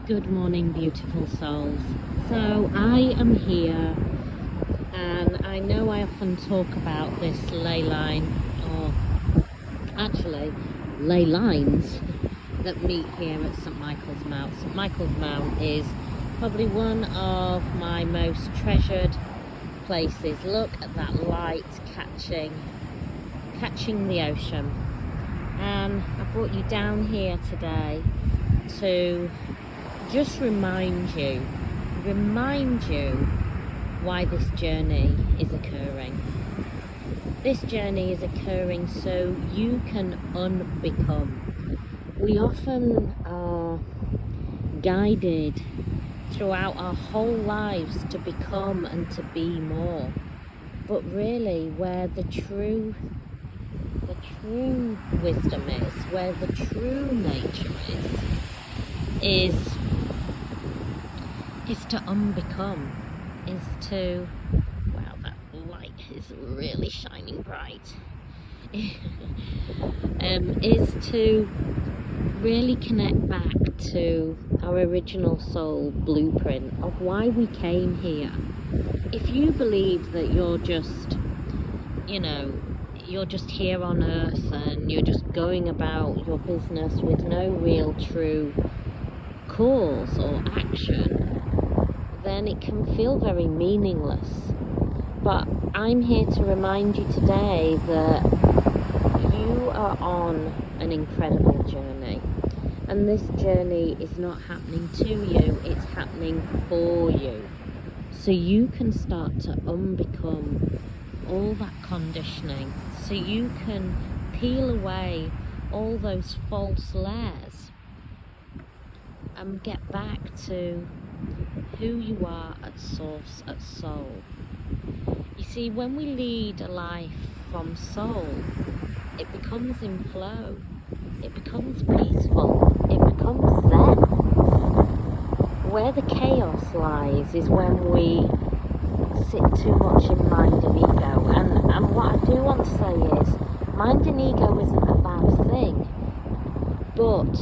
Good morning, beautiful souls. So I am here, and I know I often talk about this ley line, or actually ley lines that meet here at St Michael's Mount. St Michael's Mount is probably one of my most treasured places. Look at that light catching the ocean. And I brought you down here today to just remind you why this journey is occurring. This journey is occurring so you can unbecome. We often are guided throughout our whole lives to become and to be more. But really, where the true wisdom is, where the true nature is to unbecome, is to, wow, that light is really shining bright, is to really connect back to our original soul blueprint of why we came here. If you believe that you're just here on earth and you're just going about your business with no real true cause or action, then it can feel very meaningless. But I'm here to remind you today that you are on an incredible journey, and this journey is not happening to you, it's happening for you. So you can start to unbecome all that conditioning, so you can peel away all those false layers and get back to who you are at source, at soul. You see, when we lead a life from soul, it becomes in flow, it becomes peaceful, it becomes zen. Where the chaos lies is when we sit too much in mind and ego. And what I do want to say is, mind and ego isn't a bad thing, but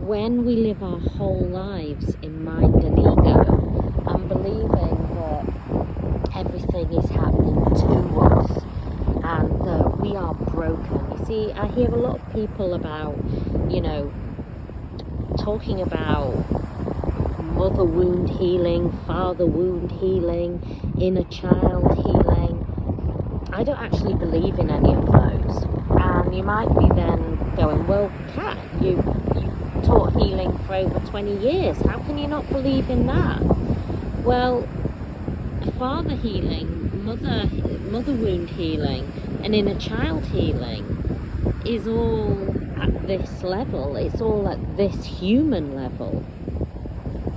when we live our whole lives in mind and ego and believing that everything is happening to us and that we are broken. You see, I hear a lot of people about, talking about mother wound healing, father wound healing, inner child healing. I don't actually believe in any of those. And you might be then going, well, Kat, you taught healing for over 20 years. How can you not believe in that? Well, father healing, mother wound healing, and inner child healing is all at this level. It's all at this human level.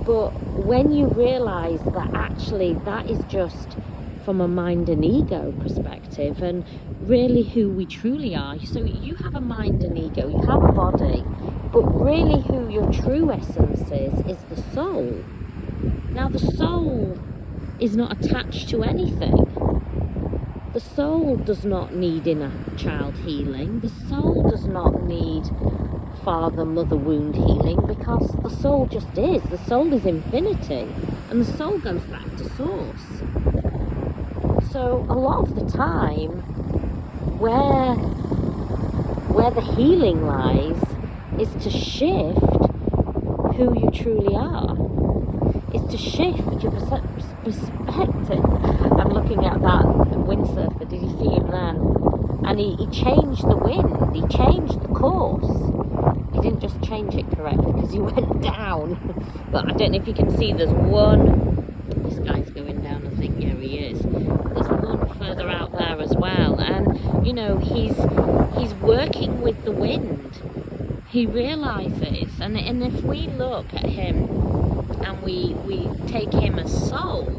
But when you realize that actually that is just from a mind and ego perspective, and really who we truly are. So you have a mind and ego, you have a body, but really who your true essence is the soul. Now the soul is not attached to anything. The soul does not need inner child healing. The soul does not need father, mother wound healing, because the soul just is. The soul is infinity, and the soul goes back to source. So a lot of the time, where the healing lies is to shift who you truly are. Is to shift your perspective. I'm looking at that windsurfer. Did you see him then? And he changed the wind. He changed the course. He didn't just change it correctly because he went down. But I don't know if you can see. There's one. This guy's going down. I think. Yeah, he is. There's one further out there as well. And he's working with the wind. He realizes, and if we look at him and we take him as soul,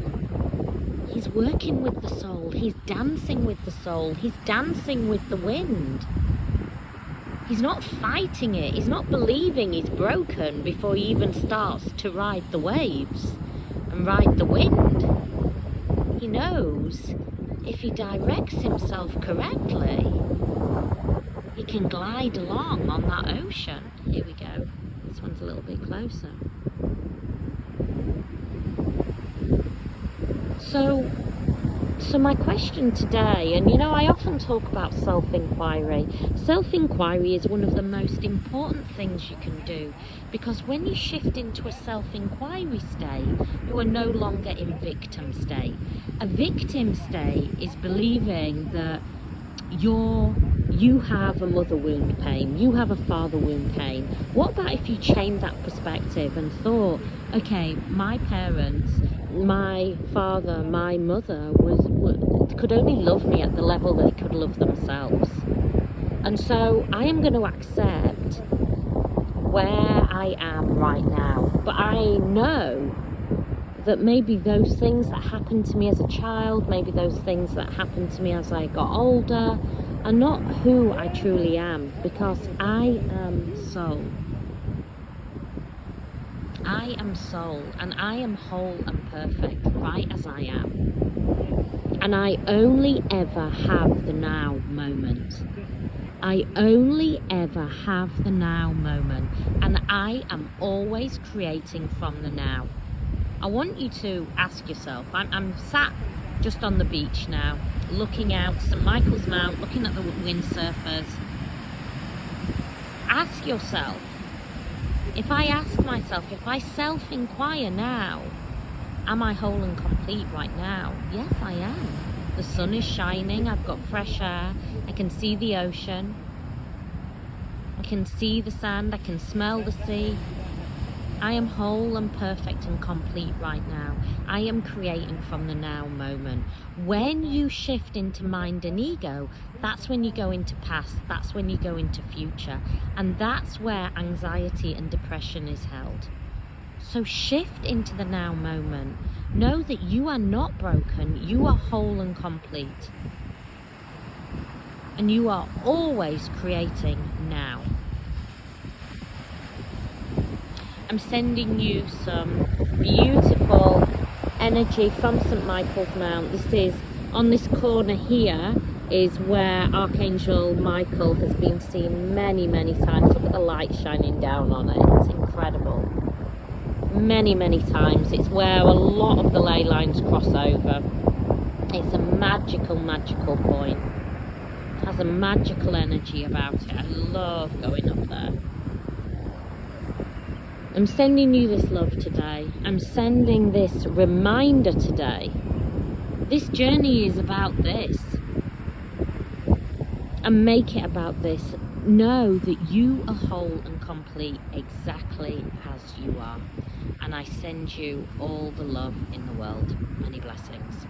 he's working with the soul, he's dancing with the soul, he's dancing with the wind. He's not fighting it, he's not believing he's broken before he even starts to ride the waves and ride the wind. He knows if he directs himself correctly, he can glide along on that ocean. Here we go. This one's a little bit closer. So So my question today, and you know, I often talk about self-inquiry. Self-inquiry is one of the most important things you can do, because when you shift into a self-inquiry state, you are no longer in victim state. A victim state is believing that you have a mother wound pain, you have a father wound pain. What about if you changed that perspective and thought, okay, my parents, my father, my mother could only love me at the level they could love themselves. And so I am going to accept where I am right now. But I know that maybe those things that happened to me as a child, maybe those things that happened to me as I got older, are not who I truly am, because I am soul. I am soul, and I am whole and perfect right as I am. And I only ever have the now moment. I only ever have the now moment, and I am always creating from the now. I want you to ask yourself, I'm sat just on the beach now, looking out St. Michael's Mount, looking at the windsurfers. Ask yourself, if I self-inquire now, am I whole and complete right now? Yes, I am. The sun is shining, I've got fresh air, I can see the ocean, I can see the sand, I can smell the sea. I am whole and perfect and complete right now. I am creating from the now moment. When you shift into mind and ego, that's when you go into past, that's when you go into future, and that's where anxiety and depression is held. So shift into the now moment. Know that you are not broken, you are whole and complete. And you are always creating now. I'm sending you some beautiful energy from St. Michael's Mount. This is, on this corner here, is where Archangel Michael has been seen many, many times. Look at the light shining down on it. It's incredible. Many, many times. It's where a lot of the ley lines cross over. It's a magical, magical point. It has a magical energy about it. I love going up there. I'm sending you this love today. I'm sending this reminder today. This journey is about this. And make it about this. Know that you are whole and complete exactly as you are. And I send you all the love in the world. Many blessings.